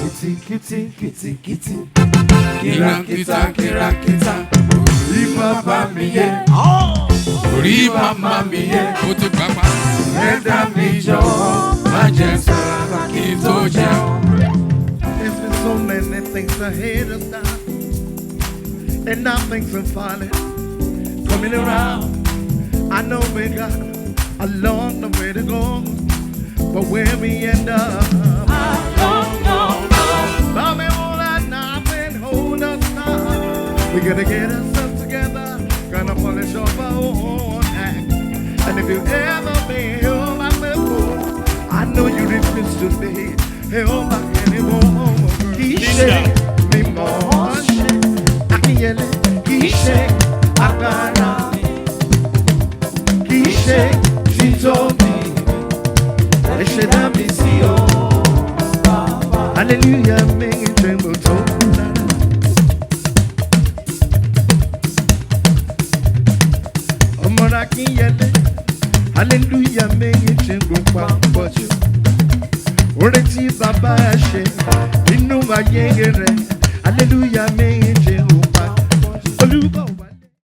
Kitty, kitty, kitty. Kirakita, kirakita. Riba bamiye. Riba mamiye. Reda mijo. Majesta kito jeo. There's been so many things ahead of time, and now things are finally coming around. I know we got a long way to go, but where we end up, I don't know. But we won't let nothing hold us down. We gotta get ourselves together, gonna polish off our own act. And if you ever been held back before, I know you refuse to be held back anymore. Kishe, me more. Akinyele, kishe, akara. Kishe, she told me. Hallelujah, make it tremble. Akinyele, hallelujah, make it tremble. Oreti baba she, inu ma yengere. Hallelujah, make